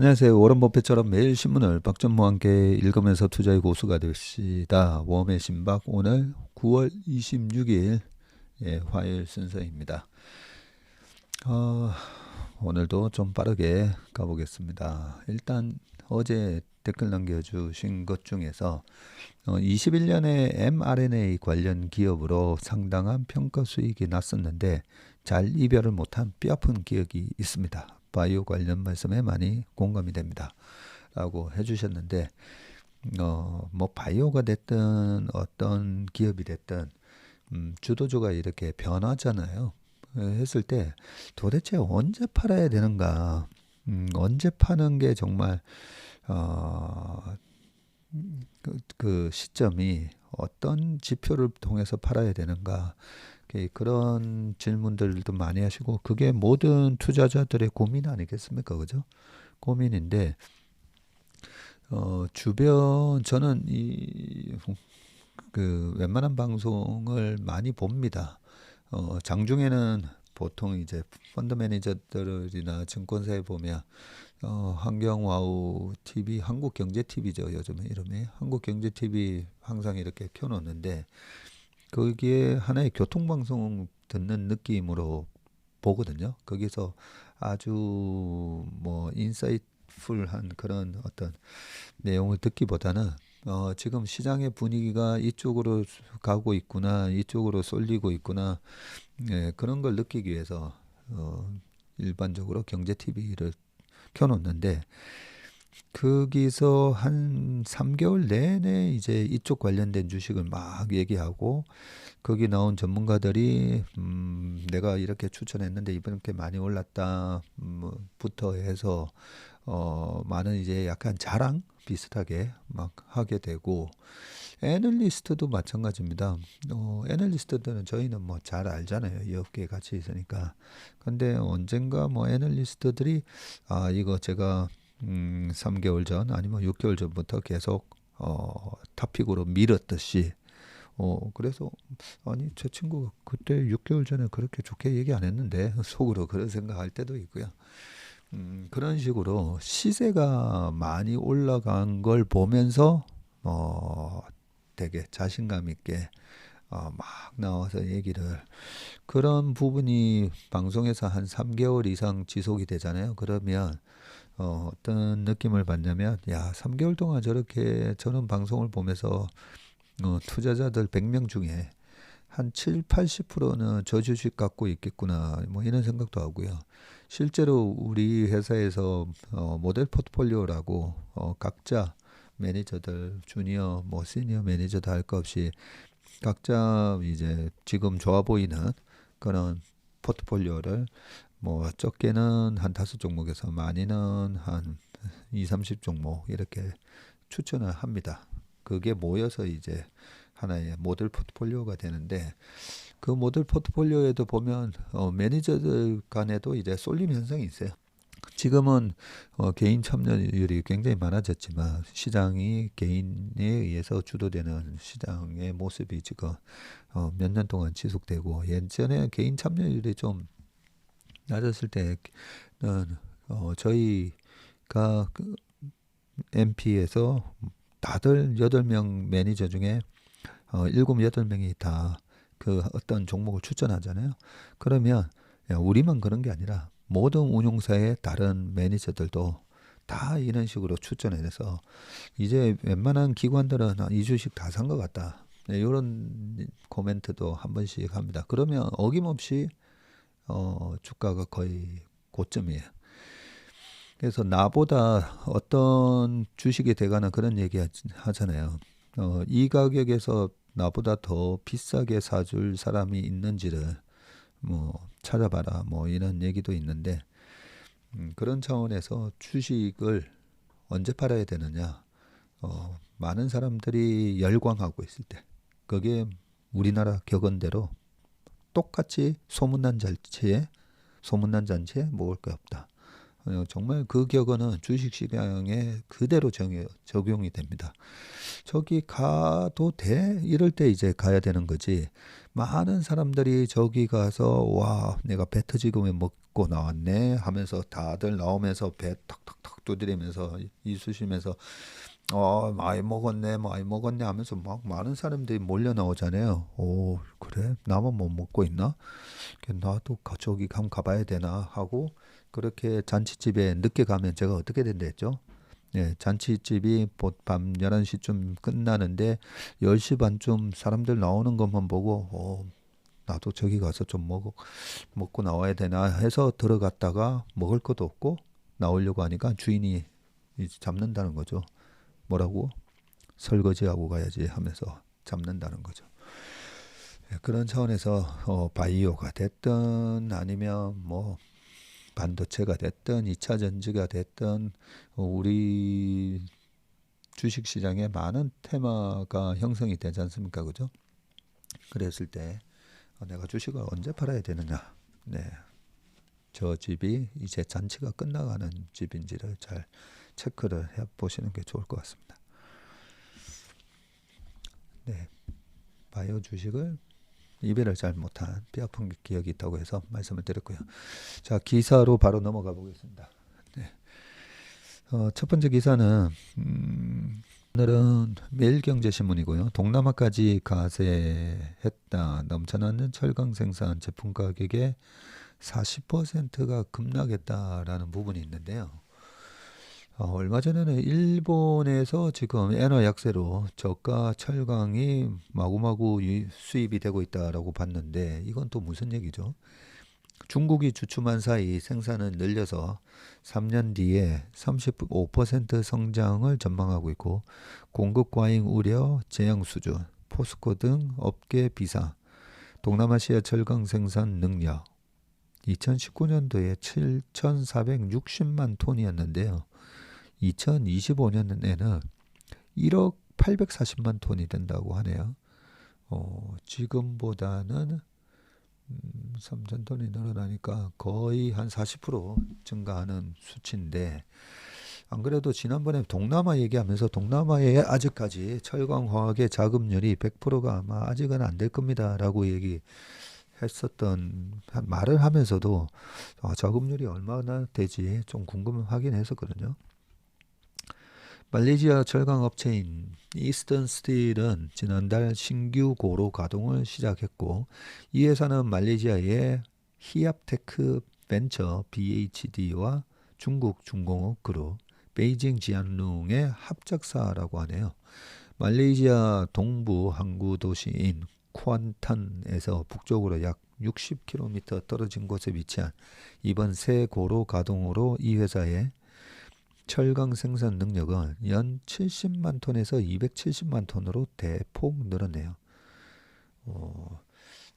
안녕하세요. 워런 버핏처럼 매일 신문을 박전무와 함께 읽으면서 투자의 고수가 됩시다. 웜의 신박 오늘 9월 26일 화요일 순서입니다. 어, 오늘도 좀 빠르게 가보겠습니다. 일단 어제 댓글 남겨주신 것 중에서 21년에 mRNA 관련 기업으로 상당한 평가 수익이 났었는데 잘 이별을 못한 뼈아픈 기억이 있습니다. 바이오 관련 말씀에 많이 공감이 됩니다. 라고 해주셨는데 뭐 바이오가 됐든 어떤 기업이 됐든 주도주가 이렇게 변하잖아요. 했을 때 도대체 언제 팔아야 되는가? 언제 파는 게 정말 어, 그 시점이 어떤 지표를 통해서 팔아야 되는가? 그런 질문들도 많이 하시고 그게 모든 투자자들의 고민 아니겠습니까? 그죠? 고민인데 주변 저는 이 그 웬만한 방송을 많이 봅니다. 장중에는 보통 이제 펀드 매니저들이나 증권사에 보면 환경와우 TV, 한국경제 TV죠. 요즘에 이름이 한국경제 TV 항상 이렇게 켜놓는데 거기에 하나의 교통방송 듣는 느낌으로 보거든요. 거기서 아주 뭐 인사이트풀한 그런 어떤 내용을 듣기보다는 지금 시장의 분위기가 이쪽으로 가고 있구나, 이쪽으로 쏠리고 있구나, 그런 걸 느끼기 위해서 일반적으로 경제 TV를 켜놓는데 거기서 한 3개월 내내 이제 이쪽 관련된 주식을 막 얘기하고 거기 나온 전문가들이 내가 이렇게 추천했는데 이렇게 많이 올랐다 부터 해서 많은 이제 약간 자랑 비슷하게 막 하게 되고 애널리스트도 마찬가지입니다. 애널리스트들은 저희는 뭐 잘 알잖아요. 이 업계에 같이 있으니까. 근데 언젠가 뭐 애널리스트들이 이거 제가 3개월 전 아니면 6개월 전부터 계속 탑픽으로 밀었듯이 그래서 아니 저 친구 그때 6개월 전에 그렇게 좋게 얘기 안 했는데 속으로 그런 생각할 때도 있고요. 그런 식으로 시세가 많이 올라간 걸 보면서 되게 자신감 있게 막 나와서 얘기를 그런 부분이 방송에서 한 3개월 이상 지속이 되잖아요. 그러면 어떤 느낌을 받냐면 야 3개월 동안 저렇게 저는 방송을 보면서 투자자들 100명 중에 한 7, 80%는 저 주식 갖고 있겠구나. 뭐 이런 생각도 하고요. 실제로 우리 회사에서 모델 포트폴리오라고 각자 매니저들 주니어 뭐 시니어 매니저도 할 것 없이 각자 이제 지금 좋아 보이는 그런 포트폴리오를 뭐 적게는 한 5종목에서 많이는 한 2, 30종목 이렇게 추천을 합니다. 그게 모여서 이제 하나의 모델 포트폴리오가 되는데 그 모델 포트폴리오에도 보면 매니저들 간에도 이제 쏠림 현상이 있어요. 지금은 개인 참여율이 굉장히 많아졌지만 시장이 개인에 의해서 주도되는 시장의 모습이 지금 몇 년 동안 지속되고 예전에 개인 참여율이 좀 낮았을 때는 저희가 그 MP에서 다들 8명 매니저 중에 7, 8명이 다 그 어떤 종목을 추천하잖아요. 그러면 야, 우리만 그런 게 아니라 모든 운용사의 다른 매니저들도 다 이런 식으로 추천해서 이제 웬만한 기관들은 이 주식 다 산 것 같다. 이런 코멘트도 한 번씩 합니다. 그러면 어김없이 주가가 거의 고점이에요. 그래서 나보다 어떤 주식이 돼가는 그런 얘기 하잖아요. 이 가격에서 나보다 더 비싸게 사줄 사람이 있는지를 뭐 찾아봐라 뭐 이런 얘기도 있는데 그런 차원에서 주식을 언제 팔아야 되느냐 많은 사람들이 열광하고 있을 때 그게 우리나라 격언대로 똑같이 소문난 잔치에 먹을 게 없다. 정말 그 격언은 주식시장에 그대로 적용이 됩니다. 저기 가도 돼? 이럴 때 이제 가야 되는 거지. 많은 사람들이 저기 가서 와, 내가 배 터지게 먹고 나왔네 하면서 다들 나오면서 배 턱턱턱 두드리면서 이쑤시면서 많이 먹었네, 많이 먹었네 하면서 막 많은 사람들이 몰려 나오잖아요. 오, 그래? 나만 못 먹고 있나? 나도 저기 한번 가봐야 되나 하고 그렇게 잔치집에 늦게 가면 제가 어떻게 된다 했죠? 네, 잔치집이 밤 11시쯤 끝나는데 10시 반쯤 사람들 나오는 것만 보고 나도 저기 가서 좀 먹고 나와야 되나 해서 들어갔다가 먹을 것도 없고 나오려고 하니까 주인이 이제 잡는다는 거죠. 뭐라고? 설거지하고 가야지 하면서 잡는다는 거죠. 예, 그런 차원에서 바이오가 됐든 아니면 뭐 반도체가 됐든 2차 전지가 됐든 우리 주식시장에 많은 테마가 형성이 되지 않습니까? 그죠? 그랬을 때 내가 주식을 언제 팔아야 되느냐. 네. 저 집이 이제 잔치가 끝나가는 집인지를 잘 체크를 해 보시는 게 좋을 것 같습니다. 네. 바이오 주식을 이해를 잘 못한 뼈아픈 기억이 있다고 해서 말씀을 드렸고요. 자, 기사로 바로 넘어가 보겠습니다. 네. 첫 번째 기사는 오늘은 매일경제신문이고요. 동남아까지 가세했다. 넘쳐나는 철강 생산 제품 가격의 40%가 급락했다라는 부분이 있는데요. 얼마 전에는 일본에서 지금 엔화 약세로 저가 철강이 마구마구 수입이 되고 있다라고 봤는데 이건 또 무슨 얘기죠? 중국이 주춤한 사이 생산을 늘려서 3년 뒤에 35% 성장을 전망하고 있고 공급 과잉 우려, 재앙 수준, 포스코 등 업계 비상, 동남아시아 철강 생산 능력 2019년도에 7,460만 톤이었는데요. 2025년에는 1억 840만 톤이 된다고 하네요. 지금보다는 3,000톤이 늘어나니까 거의 한 40% 증가하는 수치인데 안 그래도 지난번에 동남아 얘기하면서 동남아에 아직까지 철강화학의 자급률이 100%가 아마 아직은 안 될 겁니다 라고 얘기했었던 말을 하면서도 자급률이 얼마나 되지 좀 궁금하긴 했었거든요. 말레이시아 철강 업체인 이스턴 스틸은 지난달 신규 고로 가동을 시작했고 이 회사는 말레이시아의 히압테크 벤처 BHD와 중국 중공업 그룹 베이징 지안룽의 합작사라고 하네요. 말레이시아 동부 항구 도시인 쿠안탄에서 북쪽으로 약 60km 떨어진 곳에 위치한 이번 새 고로 가동으로 이 회사의 철강 생산 능력은 연 70만 톤에서 270만 톤으로 대폭 늘었네요.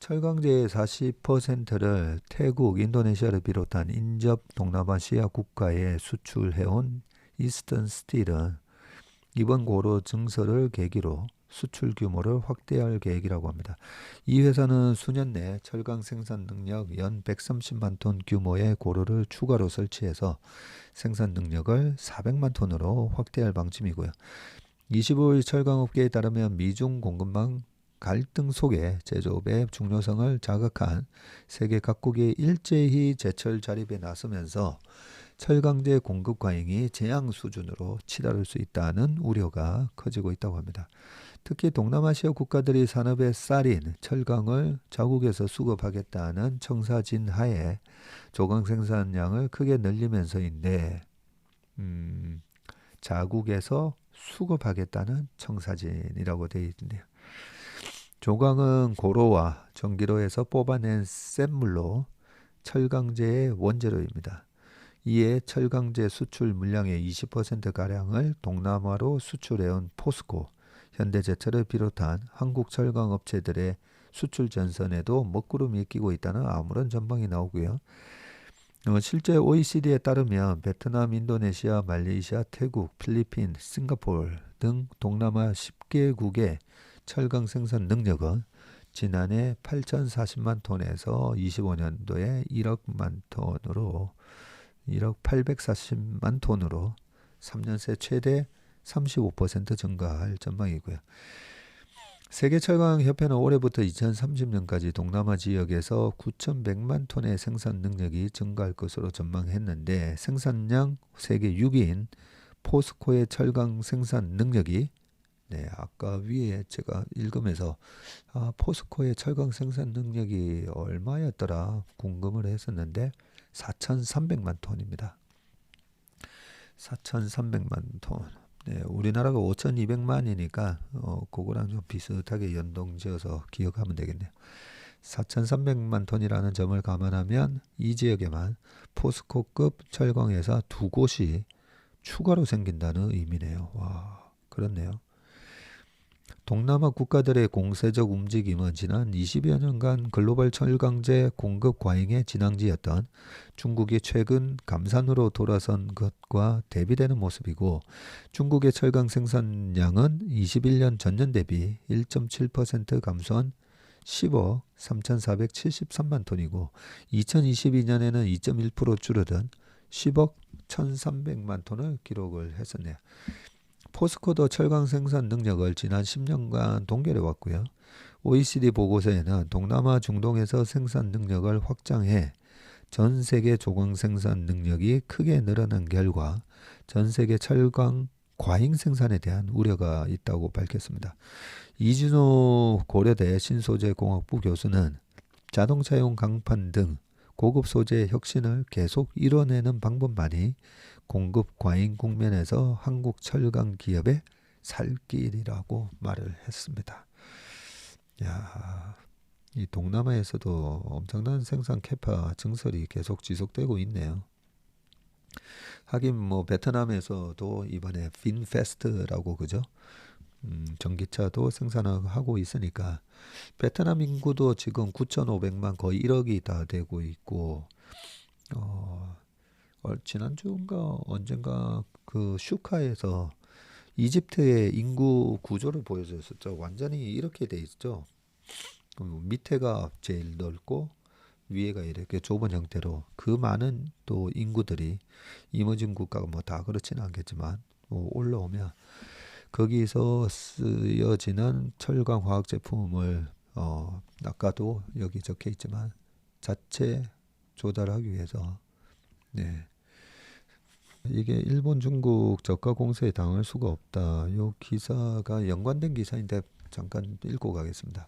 철강제의 40%를 태국, 인도네시아를 비롯한 인접 동남아시아 국가에 수출해온 이스턴 스틸은 이번 고로 증설을 계기로 수출 규모를 확대할 계획이라고 합니다. 이 회사는 수년 내 철강 생산 능력 연 130만 톤 규모의 고로를 추가로 설치해서 생산 능력을 400만 톤으로 확대할 방침이고요. 25일 철강업계에 따르면 미중 공급망 갈등 속에 제조업의 중요성을 자각한 세계 각국이 일제히 제철 자립에 나서면서 철강제 공급 과잉이 재앙 수준으로 치달을 수 있다는 우려가 커지고 있다고 합니다. 특히 동남아시아 국가들이 산업의 쌀인 철강을 자국에서 수급하겠다는 청사진 하에 조강 생산량을 크게 늘리면서인데 자국에서 수급하겠다는 청사진이라고 되어 있네요. 조강은 고로와 전기로에서 뽑아낸 샘물로 철강제의 원재료입니다. 이에 철강제 수출 물량의 20%가량을 동남아로 수출해온 포스코, 현대제철을 비롯한 한국 철강 업체들의 수출 전선에도 먹구름이 끼고 있다는 아무런 전망이 나오고요. 실제 OECD에 따르면 베트남, 인도네시아, 말레이시아, 태국, 필리핀, 싱가포르 등 동남아 10개국의 철강 생산 능력은 지난해 8,040만 톤에서 25년도에 1억만 톤으로 1억 840만 톤으로 3년 새 최대 35% 증가할 전망이고요. 세계철강협회는 올해부터 2030년까지 동남아 지역에서 9,100만 톤의 생산 능력이 증가할 것으로 전망했는데 생산량 세계 6위인 포스코의 철강 생산 능력이 아까 위에 제가 읽으면서 포스코의 철강 생산 능력이 얼마였더라 궁금을 했었는데 4,300만 톤입니다. 4,300만 톤. 우리나라가 5,200만이니까 그거랑 좀 비슷하게 연동지어서 기억하면 되겠네요. 4,300만 톤이라는 점을 감안하면 이 지역에만 포스코급 철강회사 2곳이 추가로 생긴다는 의미네요. 와, 그렇네요. 동남아 국가들의 공세적 움직임은 지난 20여 년간 글로벌 철강제 공급 과잉의 진앙지였던 중국이 최근 감산으로 돌아선 것과 대비되는 모습이고 중국의 철강 생산량은 21년 전년 대비 1.7% 감소한 10억 3,473만 톤이고 2022년에는 2.1% 줄어든 10억 1,300만 톤을 기록을 했었네요. 포스코도 철강 생산 능력을 지난 10년간 동결해 왔고요. OECD 보고서에는 동남아 중동에서 생산 능력을 확장해 전 세계 조강 생산 능력이 크게 늘어난 결과 전 세계 철강 과잉 생산에 대한 우려가 있다고 밝혔습니다. 이준호 고려대 신소재공학부 교수는 자동차용 강판 등 고급 소재 혁신을 계속 이뤄내는 방법만이 공급 과잉 국면에서 한국 철강 기업의 살 길이라고 말을 했습니다. 야, 이 동남아에서도 엄청난 생산 캐파 증설이 계속 지속되고 있네요. 하긴 뭐 베트남에서도 이번에 핀페스트라고 그죠? 전기차도 생산하고 있으니까 베트남 인구도 지금 9,500만 거의 1억이 다 되고 있고 지난주인가 언젠가 그 슈카에서 이집트의 인구 구조를 보여줬었죠. 완전히 이렇게 돼 있죠. 밑에가 제일 넓고 위에가 이렇게 좁은 형태로 그 많은 또 인구들이 이머징 국가가 뭐 다 그렇지는 않겠지만 올라오면 거기서 쓰여지는 철강 화학 제품을 아까도 여기 적혀 있지만 자체 조달하기 위해서 이게 일본 중국 저가 공세에 당할 수가 없다. 요 기사가 연관된 기사인데 잠깐 읽고 가겠습니다.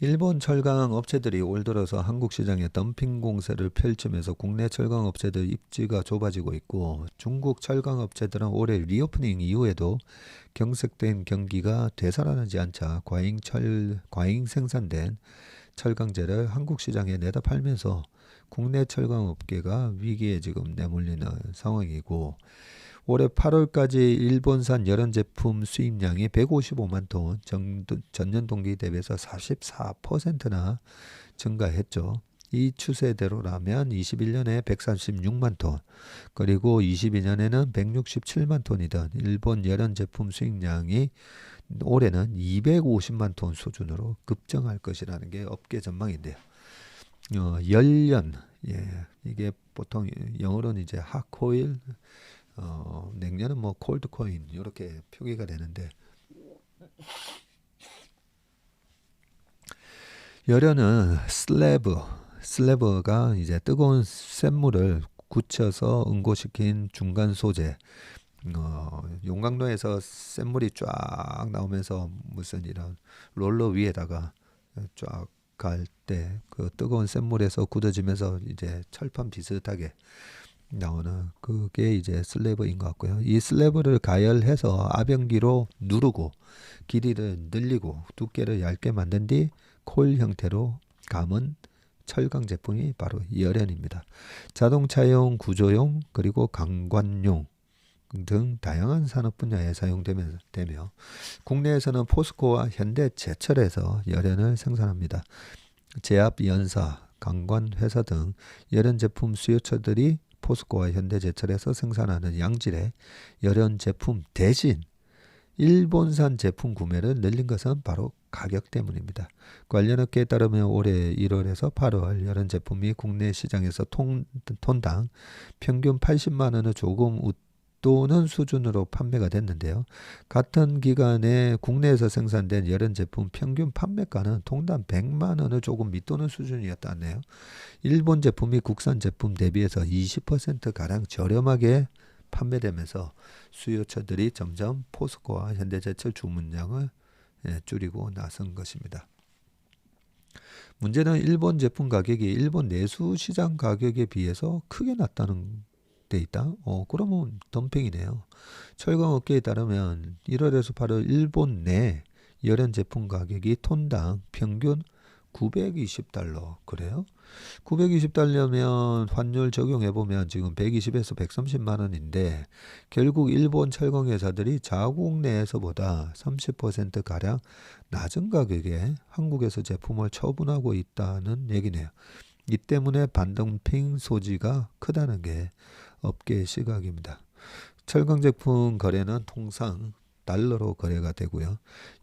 일본 철강 업체들이 올 들어서 한국 시장에 덤핑 공세를 펼치면서 국내 철강 업체들 입지가 좁아지고 있고 중국 철강 업체들은 올해 리오프닝 이후에도 경색된 경기가 되살아나지 않자 과잉 생산된 철강제를 한국 시장에 내다 팔면서 국내 철강 업계가 위기에 지금 내몰리는 상황이고 올해 8월까지 일본산 열연 제품 수입량이 155만 톤, 전년 동기 대비해서 44%나 증가했죠. 이 추세대로라면 21년에 136만 톤, 그리고 22년에는 167만 톤이던 일본 열연 제품 수입량이 올해는 250만 톤 수준으로 급증할 것이라는 게 업계 전망인데요. 열연, 이게 보통 영어로는 이제 핫코일, 냉면은 뭐 콜드코인 이렇게 표기가 되는데 열연은 슬래브가 이제 뜨거운 쇳물을 굳혀서 응고시킨 중간 소재. 용광로에서 쇳물이 쫙 나오면서 무슨 이런 롤러 위에다가 쫙 갈 때 그 뜨거운 쇳물에서 굳어지면서 이제 철판 비슷하게 나오는 그게 이제 슬래브인 것 같고요. 이 슬래브를 가열해서 압연기로 누르고 길이를 늘리고 두께를 얇게 만든 뒤 콜 형태로 감은 철강 제품이 바로 열연입니다. 자동차용, 구조용, 그리고 강관용 등 다양한 산업 분야에 사용되며 국내에서는 포스코와 현대제철에서 열연을 생산합니다. 제압, 연사, 강관 회사 등 열연 제품 수요처들이 포스코와 현대제철에서 생산하는 양질의 열연 제품 대신 일본산 제품 구매를 늘린 것은 바로 가격 때문입니다. 관련 업계에 따르면 올해 1월에서 8월 여름 제품이 국내 시장에서 톤당 평균 80만 원을 조금 웃도는 수준으로 판매가 됐는데요. 같은 기간에 국내에서 생산된 여름 제품 평균 판매가는 통당 100만 원을 조금 밑도는 수준이었다네요. 일본 제품이 국산 제품 대비해서 20%가량 저렴하게 판매되면서 수요처들이 점점 포스코와 현대제철 주문량을 줄이고 나선 것입니다. 문제는 일본 제품 가격이 일본 내수 시장 가격에 비해서 크게 낮다는 데 있다. 그러면 덤핑이네요. 철강업계에 따르면 1월에서 8월 일본 내 여름 제품 가격이 톤당 평균 920달러. 그래요? 920달러면 환율 적용해보면 지금 120에서 130만 원인데 결국 일본 철강 회사들이 자국 내에서보다 30%가량 낮은 가격에 한국에서 제품을 처분하고 있다는 얘기네요. 이 때문에 반덤핑 소지가 크다는 게 업계의 시각입니다. 철강 제품 거래는 통상 달러로 거래가 되고요.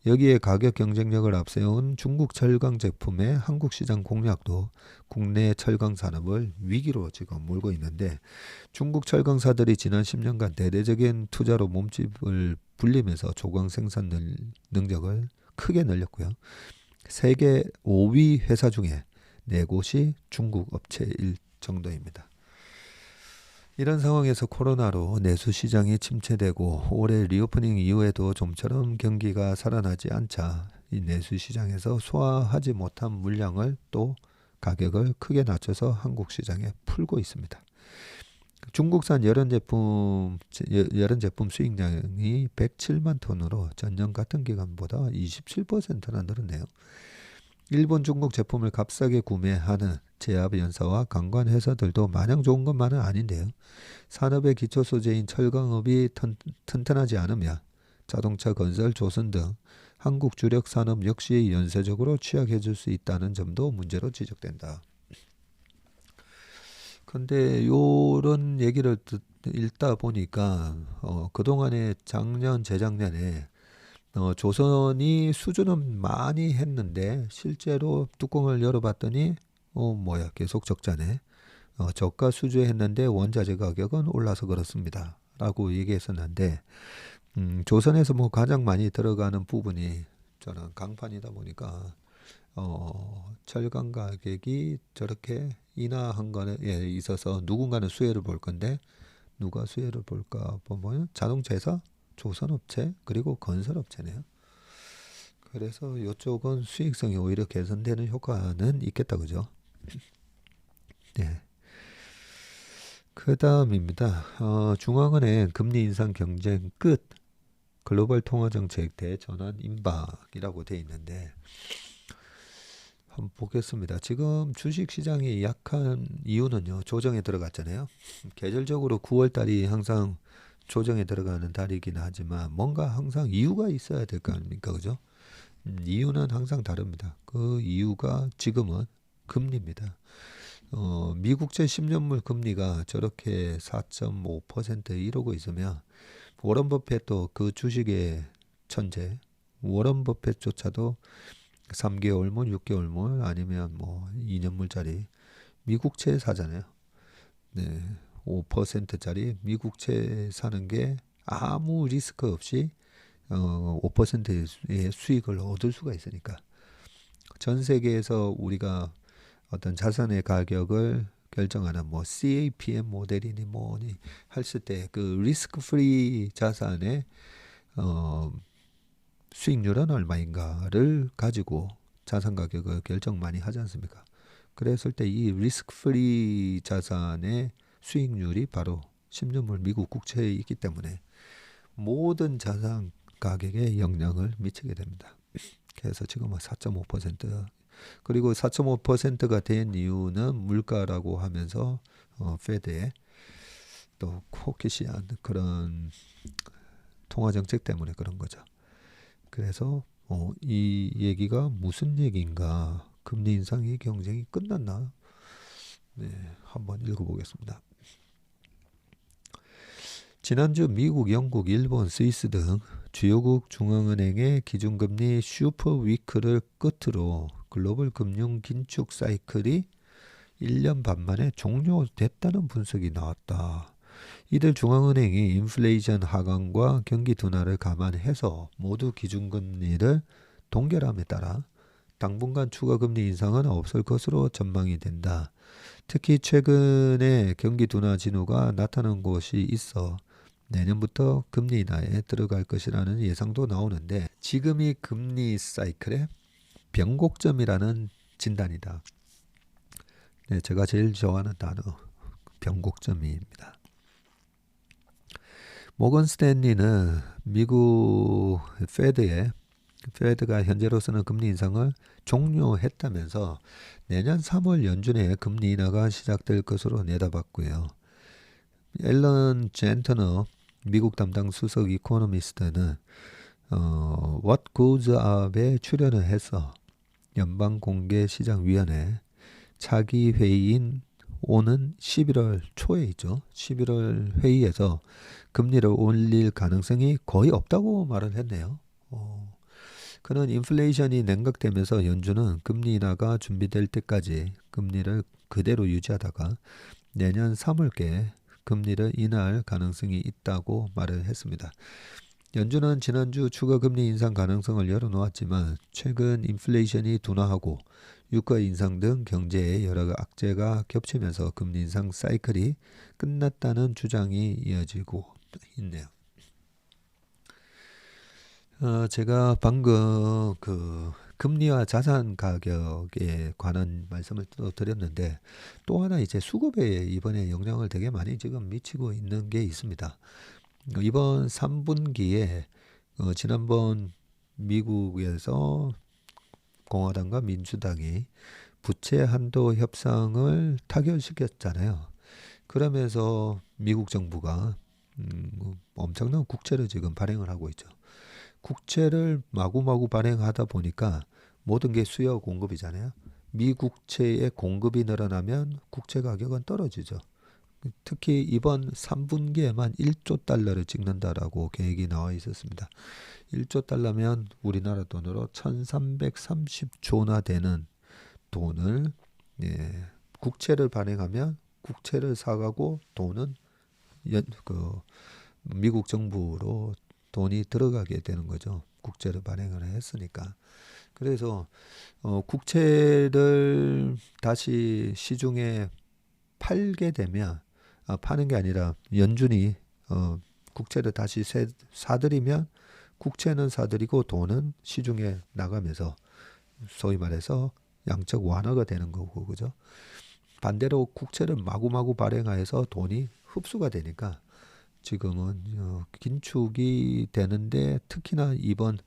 여기에 가격 경쟁력을 앞세운 중국 철강 제품의 한국 시장 공략도 국내 철강 산업을 위기로 지금 몰고 있는데 중국 철강사들이 지난 10년간 대대적인 투자로 몸집을 불리면서 조강 생산 능력을 크게 늘렸고요. 세계 5위 회사 중에 4곳이 중국 업체일 정도입니다. 이런 상황에서 코로나로 내수 시장이 침체되고 올해 리오프닝 이후에도 좀처럼 경기가 살아나지 않자 이 내수 시장에서 소화하지 못한 물량을 또 가격을 크게 낮춰서 한국 시장에 풀고 있습니다. 중국산 여름 제품 수익량이 107만 톤으로 전년 같은 기간보다 27%나 늘었네요. 일본, 중국 제품을 값싸게 구매하는 제약연사와 관광 회사들도 마냥 좋은 것만은 아닌데요. 산업의 기초 소재인 철강업이 튼튼하지 않으면 자동차, 건설, 조선 등 한국 주력 산업 역시 연쇄적으로 취약해질 수 있다는 점도 문제로 지적된다. 근데 요런 얘기를 읽다 보니까 그동안에 작년, 재작년에 조선이 수주는 많이 했는데 실제로 뚜껑을 열어봤더니 계속 적자네. 저가 수주했는데 원자재 가격은 올라서 그렇습니다. 라고 얘기했었는데 조선에서 가장 많이 들어가는 부분이 저는 강판이다 보니까 철강 가격이 저렇게 인하한 거에 있어서 누군가는 수혜를 볼 건데 누가 수혜를 볼까 보면 자동차 회사, 조선업체 그리고 건설업체네요. 그래서 이쪽은 수익성이 오히려 개선되는 효과는 있겠다 그죠? 네. 그 다음입니다. 중앙은행 금리 인상 경쟁 끝 글로벌 통화정책 대전환 임박이라고 돼 있는데 한번 보겠습니다. 지금 주식시장이 약한 이유는요. 조정에 들어갔잖아요. 계절적으로 9월달이 항상 조정에 들어가는 달이긴 하지만 뭔가 항상 이유가 있어야 될 거 아닙니까? 그죠? 이유는 항상 다릅니다. 그 이유가 지금은 금리입니다. 미국제 10년물 금리가 저렇게 4.5%에 이러고 있으면 워런 버핏도 그 주식의 천재 워런 버핏조차도 3개월물, 6개월물 아니면 2년물짜리 미국채 사잖아요. 네, 5%짜리 미국채 사는 게 아무 리스크 없이 5%의 수익을 얻을 수가 있으니까 전 세계에서 우리가 어떤 자산의 가격을 결정하는 CAPM 모델이니 뭐니 했을 때 그 리스크 프리 자산의 수익률은 얼마인가를 가지고 자산 가격을 결정 많이 하지 않습니까? 그랬을 때 이 리스크 프리 자산의 수익률이 바로 10년물 미국 국채에 있기 때문에 모든 자산 가격에 영향을 미치게 됩니다. 그래서 지금은 4.5% 그리고 4.5%가 된 이유는 물가라고 하면서 페드의 또 호키시한 그런 통화 정책 때문에 그런 거죠. 그래서 이 얘기가 무슨 얘기인가? 금리 인상이 경쟁이 끝났나? 네, 한번 읽어보겠습니다. 지난주 미국, 영국, 일본, 스위스 등 주요국 중앙은행의 기준금리 슈퍼 위크를 끝으로 글로벌 금융 긴축 사이클이 1년 반 만에 종료됐다는 분석이 나왔다. 이들 중앙은행이 인플레이션 하강과 경기 둔화를 감안해서 모두 기준금리를 동결함에 따라 당분간 추가 금리 인상은 없을 것으로 전망이 된다. 특히 최근에 경기 둔화 징후가 나타난 곳이 있어 내년부터 금리 인하에 들어갈 것이라는 예상도 나오는데 지금이 금리 사이클의 변곡점이라는 진단이다. 네, 제가 제일 좋아하는 단어 변곡점입니다. 모건 스탠리는 미국 페드가 현재로서는 금리 인상을 종료했다면서 내년 3월 연준에 금리 인하가 시작될 것으로 내다봤고요. 앨런 젠터너 미국 담당 수석 이코노미스트는 What Goes Up에 출연을 해서 연방공개시장위원회 차기 회의인 오는 11월 초에이죠. 11월 회의에서 금리를 올릴 가능성이 거의 없다고 말을 했네요. 그는 인플레이션이 냉각되면서 연준은 금리 인하가 준비될 때까지 금리를 그대로 유지하다가 내년 3월께 금리를 인하할 가능성이 있다고 말을 했습니다. 연준은 지난주 추가 금리 인상 가능성을 열어놓았지만 최근 인플레이션이 둔화하고 유가 인상 등 경제의 여러 악재가 겹치면서 금리 인상 사이클이 끝났다는 주장이 이어지고 있네요. 제가 방금 그 금리와 자산 가격에 관한 말씀을 또 드렸는데 또 하나 이제 수급에 이번에 영향을 되게 많이 지금 미치고 있는 게 있습니다. 이번 3분기에 지난번 미국에서 공화당과 민주당이 부채 한도 협상을 타결시켰잖아요. 그러면서 미국 정부가 엄청난 국채를 지금 발행을 하고 있죠. 국채를 마구마구 발행하다 보니까 모든 게 수요 공급이잖아요. 미국채의 공급이 늘어나면 국채 가격은 떨어지죠. 특히 이번 3분기에만 1조 달러를 찍는다라고 계획이 나와 있었습니다. 1조 달러면 우리나라 돈으로 1330조나 되는 돈을 국채를 발행하면 국채를 사가고 돈은 미국 정부로 돈이 들어가게 되는 거죠. 국채를 발행을 했으니까. 그래서 국채를 다시 시중에 팔게 되면 파는 게 아니라 연준이 국채를 다시 사들이면 국채는 사들이고 돈은 시중에 나가면서 소위 말해서 양적 완화가 되는 거고 그죠? 반대로 국채를 마구마구 발행해서 돈이 흡수가 되니까 지금은 긴축이 되는데 특히나 이번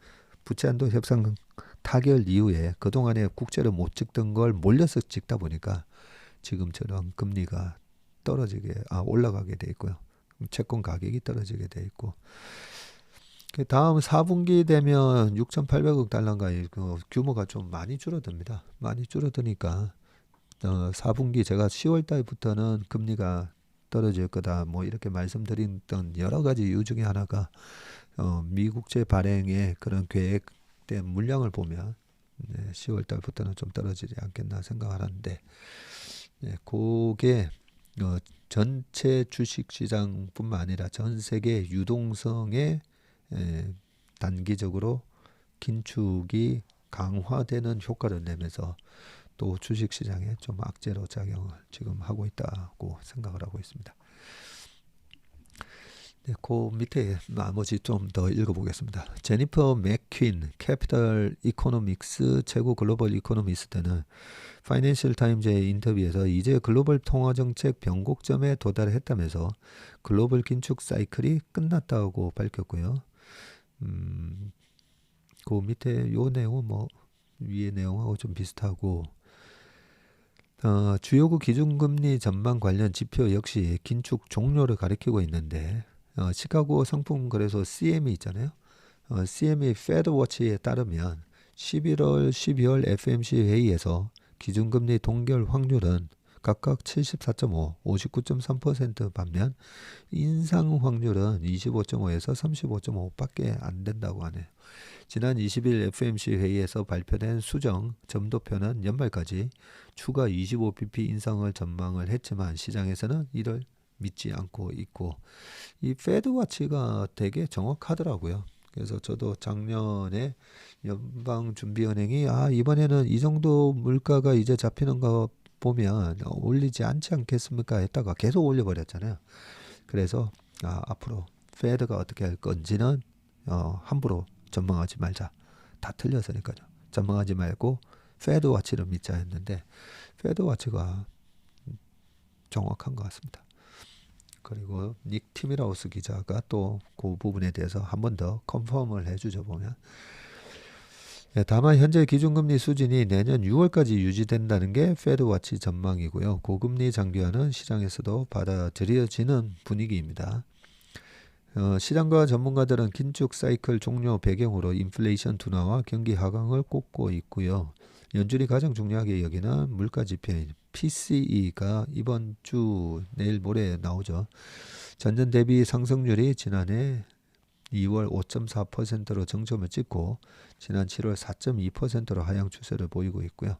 부채한도 협상 타결 이후에 그동안에 국채를 못 찍던 걸 몰려서 찍다 보니까 지금처럼 금리가 올라가게 돼 있고요. 채권 가격이 떨어지게 돼 있고 다음 4분기 되면 6,800억 달러인가 규모가 좀 많이 줄어듭니다. 많이 줄어드니까 4분기 제가 10월 달부터는 금리가 떨어질 거다 뭐 이렇게 말씀드렸던 여러 가지 이유 중에 하나가 미국채 발행의 그런 계획된 물량을 보면 10월 달부터는 좀 떨어지지 않겠나 생각하는데 그게 전체 주식시장뿐만 아니라 전 세계 유동성에 단기적으로 긴축이 강화되는 효과를 내면서 또 주식시장에 좀 악재로 작용을 지금 하고 있다고 생각을 하고 있습니다. 네, 그 밑에 나머지 좀 더 읽어보겠습니다. 제니퍼 맥퀸 캐피털 이코노믹스 최고 글로벌 이코노미스트는 파이낸셜 타임즈의 인터뷰에서 이제 글로벌 통화정책 변곡점에 도달했다면서 글로벌 긴축 사이클이 끝났다고 밝혔고요. 그 밑에 요 내용은 뭐 위의 내용하고 좀 비슷하고 주요국 기준금리 전망 관련 지표 역시 긴축 종료를 가리키고 있는데 시카고 상품거래소 CME 있잖아요. CME 페드워치에 따르면 11월, 12월 FMC 회의에서 기준금리 동결 확률은 각각 74.5, 59.3% 반면 인상 확률은 25.5에서 35.5밖에 안 된다고 하네요. 지난 20일 FOMC 회의에서 발표된 수정 점도표는 연말까지 추가 25bp 인상을 전망을 했지만 시장에서는 이를 믿지 않고 있고 이 패드워치가 되게 정확하더라고요. 그래서 저도 작년에 연방준비은행이 이번에는 이 정도 물가가 이제 잡히는 거 보면 올리지 않지 않겠습니까 했다가 계속 올려버렸잖아요. 그래서 앞으로 패드가 어떻게 할 건지는 함부로 전망하지 말자. 다 틀렸으니까요. 전망하지 말고 패드워치를 믿자 했는데 패드워치가 정확한 것 같습니다. 그리고 닉 티밀하우스 기자가 또 그 부분에 대해서 한 번 더 컨펌을 해주죠 보면. 다만 현재 기준금리 수준이 내년 6월까지 유지된다는 게 패드워치 전망이고요. 고금리 장기화는 시장에서도 받아들여지는 분위기입니다. 시장과 전문가들은 긴축 사이클 종료 배경으로 인플레이션 둔화와 경기 하강을 꼽고 있고요. 연준이 가장 중요하게 여기는 물가 지표인 PCE가 이번 주 내일 모레 나오죠. 전년 대비 상승률이 지난해 2월 5.4%로 정점을 찍고 지난 7월 4.2%로 하향 추세를 보이고 있고요.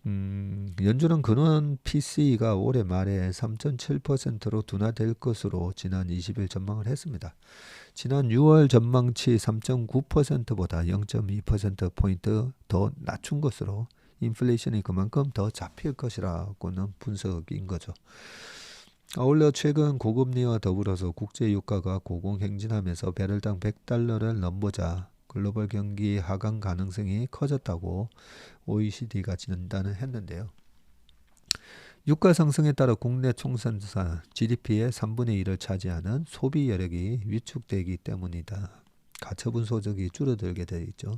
연준은 근원 PCE가 올해 말에 3.7%로 둔화될 것으로 지난 20일 전망을 했습니다. 지난 6월 전망치 3.9%보다 0.2%포인트 더 낮춘 것으로 인플레이션이 그만큼 더 잡힐 것이라고는 분석인 거죠. 아울러 최근 고금리와 더불어서 국제유가가 고공행진하면서 배럴당 100달러를 넘보자 글로벌 경기 하강 가능성이 커졌다고 OECD가 진단을 했는데요. 유가 상승에 따라 국내 총생산 GDP의 3분의 1을 차지하는 소비 여력이 위축되기 때문이다. 가처분 소득이 줄어들게 되어 있죠.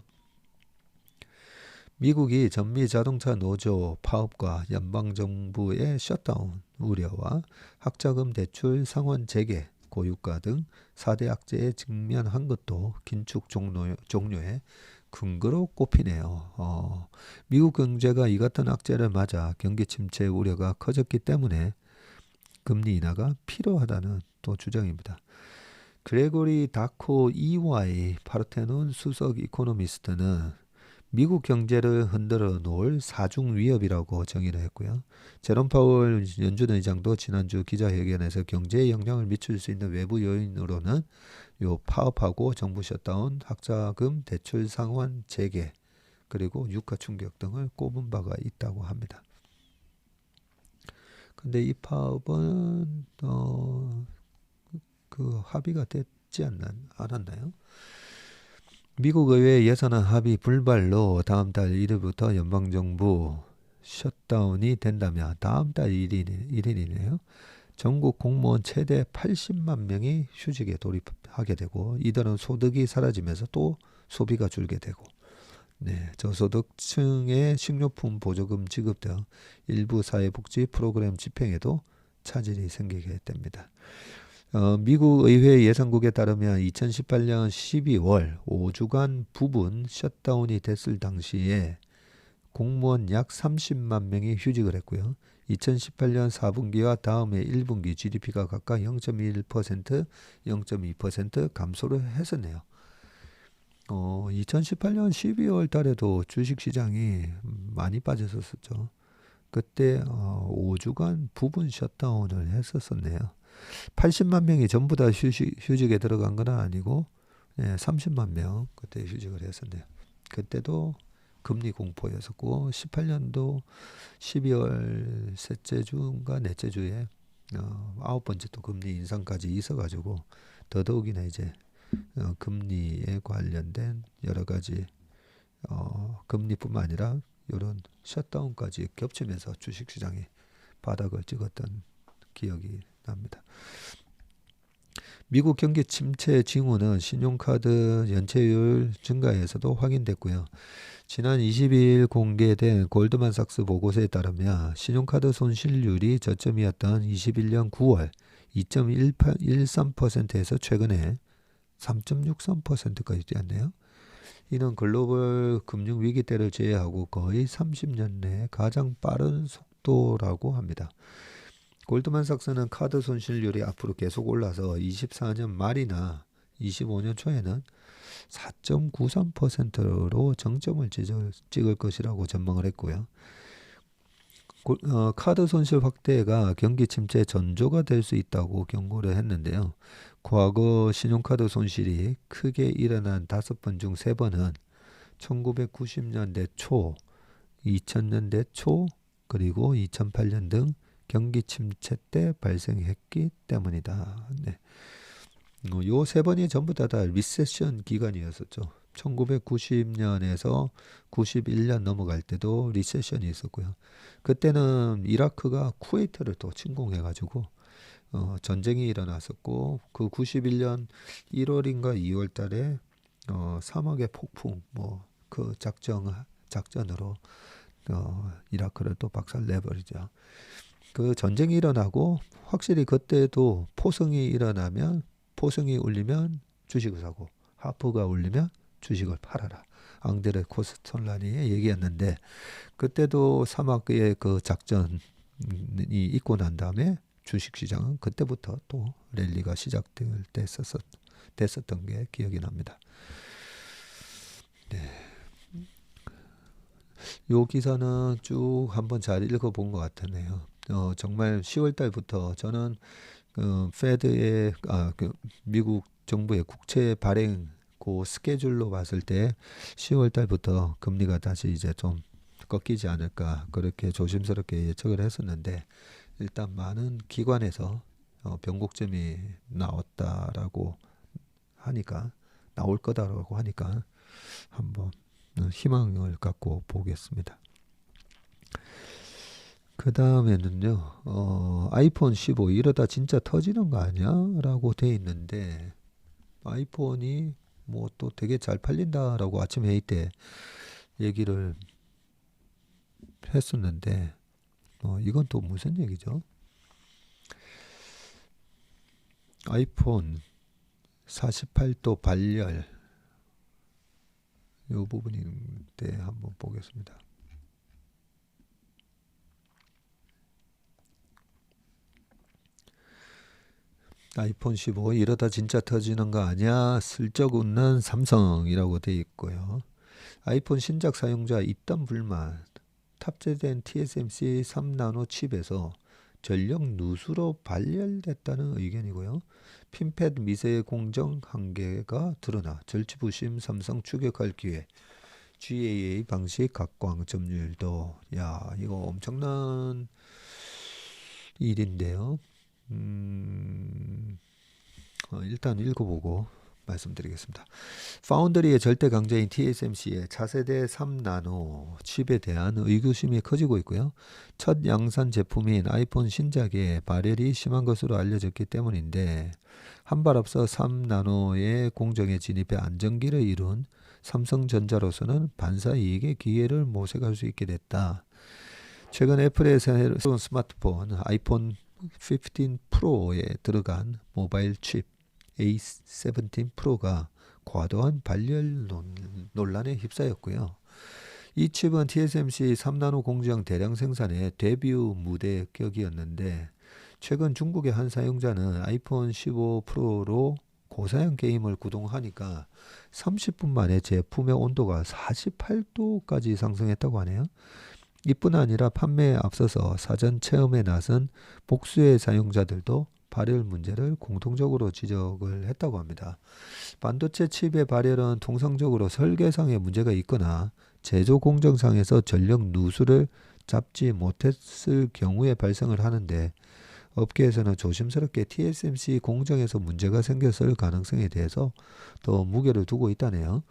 미국이 전미 자동차 노조 파업과 연방정부의 셧다운 우려와 학자금 대출 상환 재개, 고유가 등 4대 악재에 직면한 것도 긴축 종료의 근거로 꼽히네요. 미국 경제가 이 같은 악재를 맞아 경기 침체 우려가 커졌기 때문에 금리 인하가 필요하다는 또 주장입니다. 그레고리 다코 EY 파르테논 수석 이코노미스트는 미국 경제를 흔들어 놓을 사중 위협이라고 정의를 했고요. 제롬 파월 연준 의장도 지난주 기자회견에서 경제에 영향을 미칠 수 있는 외부 요인으로는 요 파업하고 정부 셧다운, 학자금 대출 상환 재개, 그리고 유가 충격 등을 꼽은 바가 있다고 합니다. 근데 이 파업은 그 합의가 됐지 않았나요? 미국 의회 예산안 합의 불발로 다음 달 1일부터 연방정부 셧다운이 된다면 다음 달 1일이네요. 전국 공무원 최대 80만 명이 휴직에 돌입하게 되고 이들은 소득이 사라지면서 또 소비가 줄게 되고 저소득층의 식료품 보조금 지급 등 일부 사회복지 프로그램 집행에도 차질이 생기게 됩니다. 미국 의회 예산국에 따르면 2018년 12월 5주간 부분 셧다운이 됐을 당시에 공무원 약 30만 명이 휴직을 했고요. 2018년 4분기와 다음해 1분기 GDP가 각각 0.1%, 0.2% 감소를 했었네요. 2018년 12월 달에도 주식시장이 많이 빠졌었죠. 그때 5주간 부분 셧다운을 했었네요. 80만 명이 전부 다 휴직에 들어간 건 아니고 30만 명 그때 휴직을 했었네요. 그때도 금리 공포였었고 18년도 12월 셋째 주인가 넷째 주에 9번째 또 금리 인상까지 있어가지고 더더욱이나 이제 금리에 관련된 여러 가지 금리뿐만 아니라 이런 셧다운까지 겹치면서 주식시장이 바닥을 찍었던 기억이 납니다. 미국 경기 침체 징후는 신용카드 연체율 증가에서도 확인됐고요. 지난 22일 공개된 골드만삭스 보고서에 따르면 신용카드 손실률이 저점이었던 21년 9월 2.13%에서 최근에 3.63%까지 뛰었네요. 이는 글로벌 금융위기 때를 제외하고 거의 30년 내 가장 빠른 속도라고 합니다. 골드만삭스는 카드 손실률이 앞으로 계속 올라서 24년 말이나 25년 초에는 4.93%로 정점을 찍을 것이라고 전망을 했고요. 카드 손실 확대가 경기 침체 전조가 될 수 있다고 경고를 했는데요. 과거 신용카드 손실이 크게 일어난 5번 중 3번은 1990년대 초, 2000년대 초, 그리고 2008년 등 경기 침체 때 발생했기 때문이다. 네. 요 3번이 전부 다 리세션 기간이었었죠. 1990년에서 91년 넘어갈 때도 리세션이 있었고요. 그때는 이라크가 쿠웨이트를 또 침공해가지고 전쟁이 일어났었고, 그 91년 1월인가 2월 달에 사막의 폭풍 그 작전으로 이라크를 또 박살내버리죠. 그 전쟁이 일어나고 확실히 그때도 포성이 울리면 주식을 사고, 하프가 울리면 주식을 팔아라. 앙드레 코스톨라니의 얘기였는데, 그때도 사막의 그 작전이 있고 난 다음에 주식시장은 그때부터 또 랠리가 시작될 때 됐었던 게 기억이 납니다. 네. 요 기사는 쭉 한번 잘 읽어본 것 같네요. 정말 10월 달부터 저는 페드의 미국 정부의 국채 발행 그 스케줄로 봤을 때 10월 달부터 금리가 다시 이제 좀 꺾이지 않을까, 그렇게 조심스럽게 예측을 했었는데, 일단 많은 기관에서 변곡점이 나올 거다라고 하니까 한번 희망을 갖고 보겠습니다. 그 다음에는요, 아이폰 15 이러다 진짜 터지는 거 아니야? 라고 돼 있는데, 아이폰이 또 되게 잘 팔린다라고 아침 회의 때 얘기를 했었는데, 이건 또 무슨 얘기죠? 아이폰 48도 발열, 이 부분인데 한번 보겠습니다. 아이폰 15 이러다 진짜 터지는 거 아니야? 슬쩍 웃는 삼성이라고 돼 있고요. 아이폰 신작 사용자 입단 불만. 탑재된 TSMC 3나노 칩에서 전력 누수로 발열됐다는 의견이고요. 핀팻 미세 공정 한계가 드러나 절치부심 삼성 추격할 기회. GAA 방식 각광 점유율도. 야, 이거 엄청난 일인데요. 일단 읽어보고 말씀드리겠습니다. 파운드리의 절대 강자인 TSMC의 차세대 3나노 칩에 대한 의구심이 커지고 있고요. 첫 양산 제품인 아이폰 신작에 발열이 심한 것으로 알려졌기 때문인데, 한 발 앞서 3나노의 공정에 진입해 안정기를 이룬 삼성전자로서는 반사이익의 기회를 모색할 수 있게 됐다. 최근 애플의 새로운 스마트폰 아이폰 15 프로에 들어간 모바일 칩 A17 프로가 과도한 발열 논란에 휩싸였고요. 이 칩은 TSMC 3나노 공정 대량 생산의 데뷔 무대격이었는데, 최근 중국의 한 사용자는 아이폰 15 프로로 고사양 게임을 구동하니까 30분 만에 제품의 온도가 48도까지 상승했다고 하네요. 이뿐 아니라 판매에 앞서서 사전 체험에 나선 복수의 사용자들도 발열 문제를 공통적으로 지적을 했다고 합니다. 반도체 칩의 발열은 통상적으로 설계상에 문제가 있거나 제조 공정상에서 전력 누수를 잡지 못했을 경우에 발생을 하는데, 업계에서는 조심스럽게 TSMC 공정에서 문제가 생겼을 가능성에 대해서 더 무게를 두고 있다네요.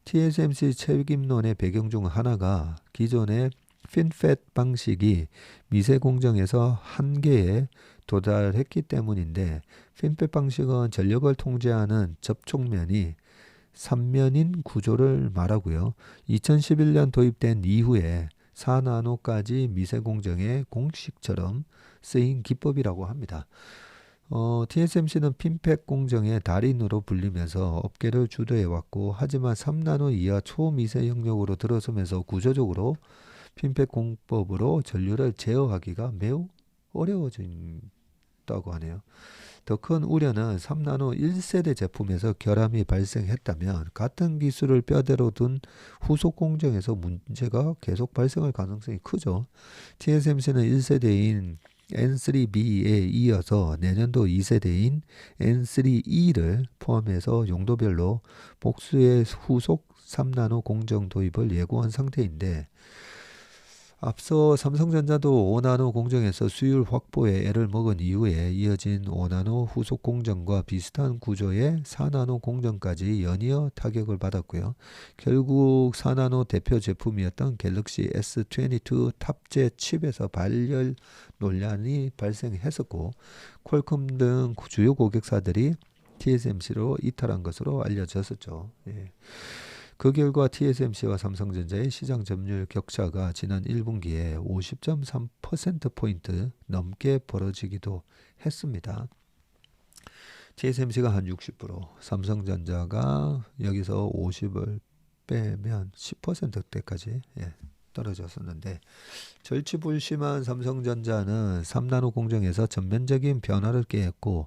TSMC 책임론의 배경 중 하나가 기존의 핀팻 방식이 미세 공정에서 한계에 도달했기 때문인데, 핀팻 방식은 전력을 통제하는 접촉면이 3면인 구조를 말하고요. 2011년 도입된 이후에 4나노까지 미세 공정의 공식처럼 쓰인 기법이라고 합니다. TSMC는 핀팻 공정의 달인으로 불리면서 업계를 주도해왔고, 하지만 3나노 이하 초미세 영역으로 들어서면서 구조적으로 핀백 공법으로 전류를 제어하기가 매우 어려워진다고 하네요. 더 큰 우려는 3나노 1세대 제품에서 결함이 발생했다면 같은 기술을 뼈대로 둔 후속 공정에서 문제가 계속 발생할 가능성이 크죠. TSMC는 1세대인 N3B에 이어서 내년도 2세대인 N3E를 포함해서 용도별로 복수의 후속 3나노 공정 도입을 예고한 상태인데, 앞서 삼성전자도 5나노 공정에서 수율 확보에 애를 먹은 이후에 이어진 5나노 후속 공정과 비슷한 구조의 4나노 공정까지 연이어 타격을 받았고요. 결국 4나노 대표 제품이었던 갤럭시 S22 탑재 칩에서 발열 논란이 발생했었고, 퀄컴 등 주요 고객사들이 TSMC로 이탈한 것으로 알려졌었죠. 예. 그 결과 TSMC와 삼성전자의 시장 점유율 격차가 지난 1분기에 50.3%포인트 넘게 벌어지기도 했습니다. TSMC가 한 60%, 삼성전자가 여기서 50을 빼면 10%대까지 떨어졌었는데, 절치불심한 삼성전자는 3나노 공정에서 전면적인 변화를 꾀했고,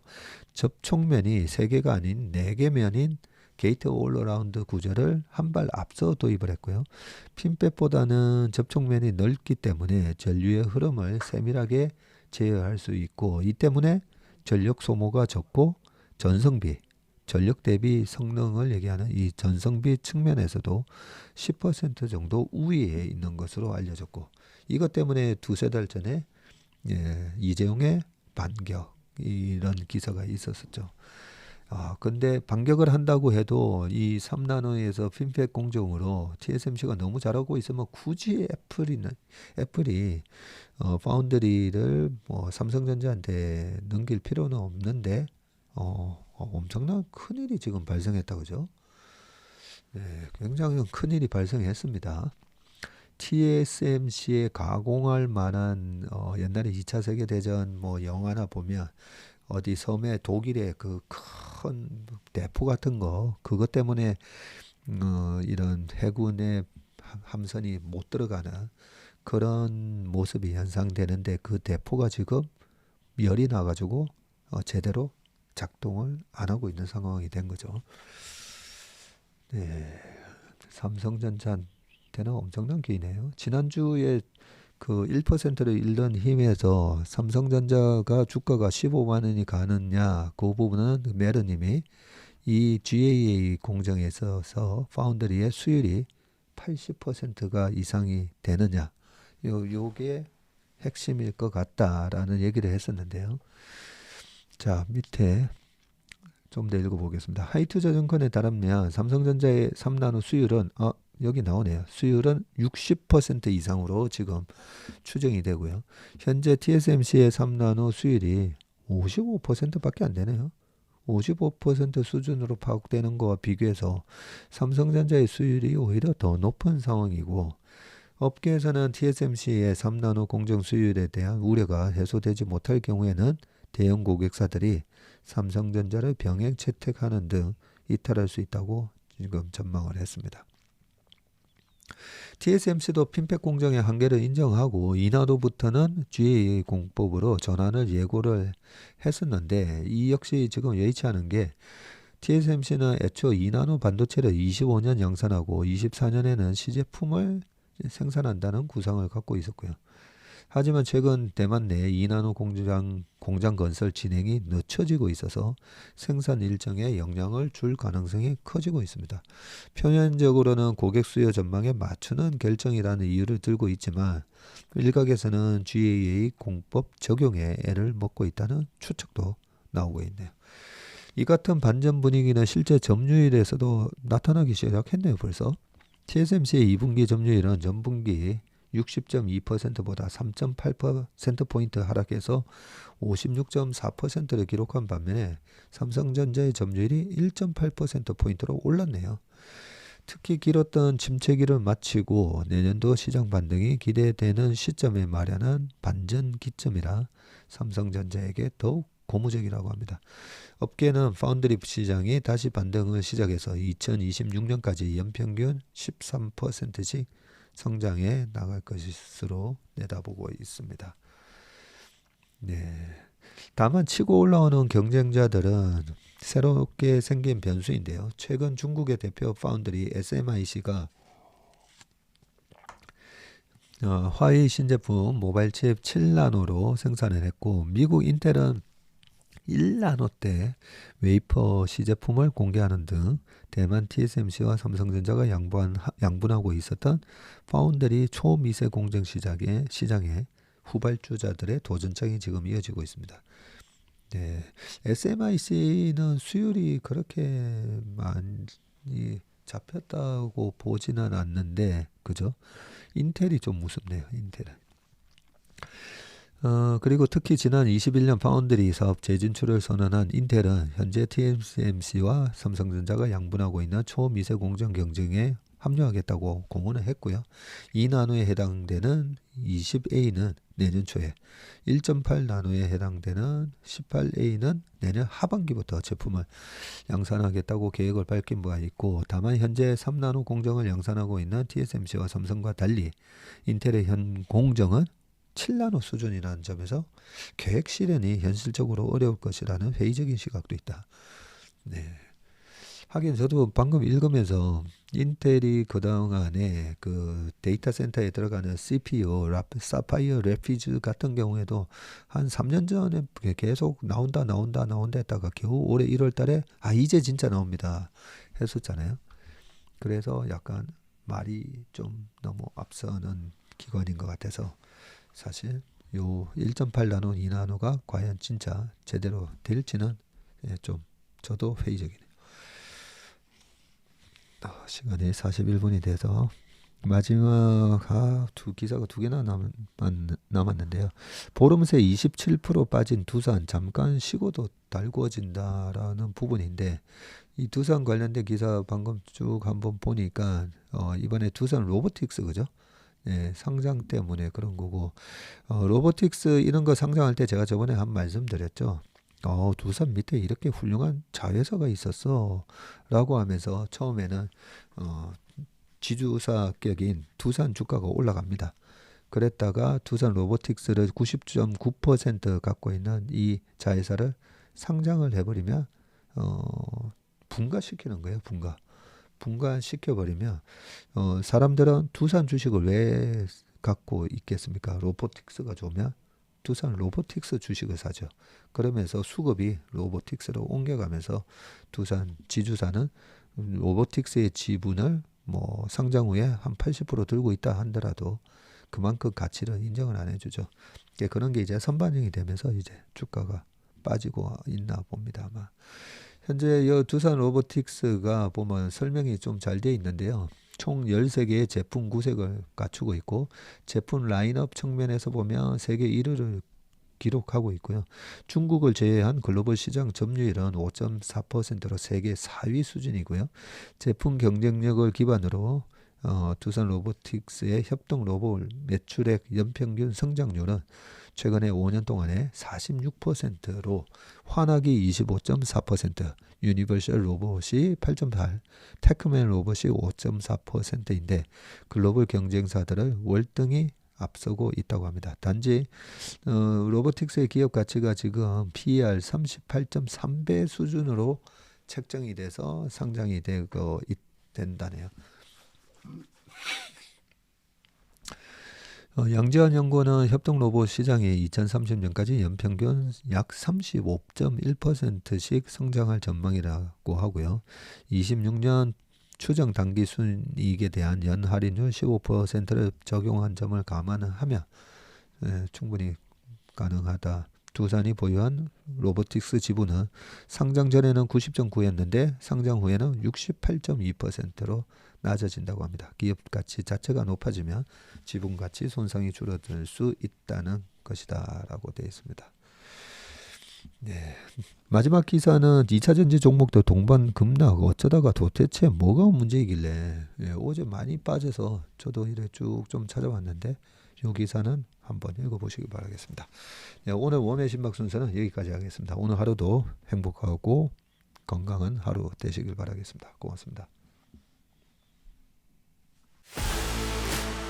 접촉면이 3개가 아닌 4개 면인 게이트 올어라운드 구조를 한 발 앞서 도입을 했고요. 핀백보다는 접촉면이 넓기 때문에 전류의 흐름을 세밀하게 제어할 수 있고, 이 때문에 전력 소모가 적고 전성비, 전력 대비 성능을 얘기하는 이 전성비 측면에서도 10% 정도 우위에 있는 것으로 알려졌고, 이것 때문에 두세 달 전에 이재용의 반격, 이런 기사가 있었었죠. 근데 반격을 한다고 해도 이 3나노에서 핀백 공정으로 TSMC가 너무 잘하고 있으면 굳이 애플이 파운드리를 뭐 삼성전자한테 넘길 필요는 없는데, 엄청난 큰일이 지금 발생했다, 그죠? 네, 굉장히 큰일이 발생했습니다. TSMC에 가공할 만한 옛날에 2차 세계대전 뭐 영화나 보면 어디 섬에 독일의 그 큰 대포 같은 거, 그것 때문에 이런 해군의 함선이 못 들어가는 그런 모습이 연상되는데, 그 대포가 지금 열이 나가지고 제대로 작동을 안 하고 있는 상황이 된 거죠. 네, 삼성전자한테는 엄청난 기회네요. 지난주에 그 1%를 잃는 힘에서 삼성전자가 주가가 15만 원이 가느냐, 그 부분은 메르님이 이 GAA 공정에 있어서 파운드리의 수율이 80%가 이상이 되느냐, 요게 핵심일 것 같다라는 얘기를 했었는데요. 자, 밑에 좀 더 읽어보겠습니다. 하이투자증권에 따르면 삼성전자의 3나노 수율은 여기 나오네요. 수율은 60% 이상으로 지금 추정이 되고요. 현재 TSMC의 3나노 수율이 55%밖에 안 되네요. 55% 수준으로 파악되는 것과 비교해서 삼성전자의 수율이 오히려 더 높은 상황이고, 업계에서는 TSMC의 3나노 공정 수율에 대한 우려가 해소되지 못할 경우에는 대형 고객사들이 삼성전자를 병행 채택하는 등 이탈할 수 있다고 지금 전망을 했습니다. TSMC도 핀백 공정의 한계를 인정하고 2나노부터는 GAA 공법으로 전환을 예고를 했었는데, 이 역시 지금 여의치 않은 게, TSMC는 애초 2나노 반도체를 25년 양산하고 24년에는 시제품을 생산한다는 구상을 갖고 있었고요. 하지만 최근 대만 내 2나노 공장 건설 진행이 늦춰지고 있어서 생산 일정에 영향을 줄 가능성이 커지고 있습니다. 표면적으로는 고객 수요 전망에 맞추는 결정이라는 이유를 들고 있지만, 일각에서는 GAA 공법 적용에 애를 먹고 있다는 추측도 나오고 있네요. 이 같은 반전 분위기는 실제 점유율에서도 나타나기 시작했네요. 벌써 TSMC의 2분기 점유율은 전분기 60.2%보다 3.8%포인트 하락해서 56.4%를 기록한 반면에 삼성전자의 점유율이 1.8%포인트로 올랐네요. 특히 길었던 침체기를 마치고 내년도 시장 반등이 기대되는 시점에 마련한 반전 기점이라 삼성전자에게 더욱 고무적이라고 합니다. 업계는 파운드리 시장이 다시 반등을 시작해서 2026년까지 연평균 13%씩 성장해 나갈 것으로 내다보고 있습니다. 네. 다만 치고 올라오는 경쟁자들은 새롭게 생긴 변수인데요. 최근 중국의 대표 파운드리 SMIC가 화웨이 신제품 모바일 칩 7나노로 생산을 했고, 미국 인텔은 1나노대 웨이퍼 시제품을 공개하는 등 대만 TSMC와 삼성전자가 양분하고 있었던 파운드리 초미세 공정 시장에 후발주자들의 도전장이 지금 이어지고 있습니다. 네, SMIC는 수율이 그렇게 많이 잡혔다고 보지는 않는데, 그죠? 인텔이 좀 무섭네요, 인텔은. 그리고 특히 지난 21년 파운드리 사업 재진출을 선언한 인텔은 현재 TSMC와 삼성전자가 양분하고 있는 초미세 공정 경쟁에 합류하겠다고 공언을 했고요. 2나노에 해당되는 20A는 내년 초에, 1.8나노에 해당되는 18A는 내년 하반기부터 제품을 양산하겠다고 계획을 밝힌 바가 있고, 다만 현재 3나노 공정을 양산하고 있는 TSMC와 삼성과 달리 인텔의 현 공정은 7나노 수준이라는 점에서 계획 실현이 현실적으로 어려울 것이라는 회의적인 시각도 있다. 네. 하긴 저도 방금 읽으면서 인텔이 그동안에 그 데이터 센터에 들어가는 CPU, 사파이어 래피즈 같은 경우에도 한 3년 전에 계속 나온다 했다가 겨우 올해 1월 달에 이제 진짜 나옵니다 했었잖아요. 그래서 약간 말이 좀 너무 앞서는 기관인 것 같아서 사실 요 1.8나노, 2나노가 과연 진짜 제대로 될지는 좀 저도 회의적이네요. 시간이 41분이 돼서 마지막 기사가 두 개나 남았는데요. 보름새 27% 빠진 두산, 잠깐 쉬고도 달구어진다라는 부분인데, 이 두산 관련된 기사 방금 쭉 한번 보니까 이번에 두산 로보틱스, 그죠? 네, 상장 때문에 그런 거고, 로보틱스 이런 거 상장할 때 제가 저번에 한 말씀 드렸죠. 두산 밑에 이렇게 훌륭한 자회사가 있었어 라고 하면서 처음에는 지주사격인 두산 주가가 올라갑니다. 그랬다가 두산 로보틱스를 90.9% 갖고 있는 이 자회사를 상장을 해버리면 분가시키는 거예요. 분가시켜버리면 사람들은 두산 주식을 왜 갖고 있겠습니까? 로보틱스가 좋으면 두산 로보틱스 주식을 사죠. 그러면서 수급이 로보틱스로 옮겨가면서 두산 지주사는 로보틱스의 지분을 뭐 상장 후에 한 80% 들고 있다 하더라도 그만큼 가치를 인정을 안 해주죠. 그런 게 이제 선반영이 되면서 이제 주가가 빠지고 있나 봅니다. 아마 현재 이 두산 로보틱스가 보면 설명이 좀 잘 돼 있는데요. 총 13개의 제품 구색을 갖추고 있고, 제품 라인업 측면에서 보면 세계 1위를 기록하고 있고요. 중국을 제외한 글로벌 시장 점유율은 5.4%로 세계 4위 수준이고요. 제품 경쟁력을 기반으로 두산 로보틱스의 협동 로봇 매출액 연평균 성장률은 최근에 5년 동안에 46%로 환하기 25.4%, 유니버셜 로봇이 8.8, 테크맨 로봇이 5.4%인데 글로벌 경쟁사들을 월등히 앞서고 있다고 합니다. 단지 로보틱스의 기업 가치가 지금 PER 38.3배 수준으로 책정이 돼서 상장이 된다네요. 양지한 연구원은 협동 로봇 시장이 2030년까지 연평균 약 35.1%씩 성장할 전망이라고 하고요. 26년 추정 당기 순이익에 대한 연 할인율 15%를 적용한 점을 감안하면 충분히 가능하다. 두산이 보유한 로보틱스 지분은 상장 전에는 90.9였는데 상장 후에는 68.2%로 낮아진다고 합니다. 기업 가치 자체가 높아지면 지분 가치 손상이 줄어들 수 있다는 것이다 라고 되어 있습니다. 네. 마지막 기사는 2차전지 종목도 동반 급락, 어쩌다가 도대체 뭐가 문제이길래 어제 많이 빠져서 저도 이래 쭉 좀 찾아왔는데 이 기사는 한번 읽어보시기 바라겠습니다. 네, 오늘 웜의 신박 순서는 여기까지 하겠습니다. 오늘 하루도 행복하고 건강한 하루 되시길 바라겠습니다. 고맙습니다.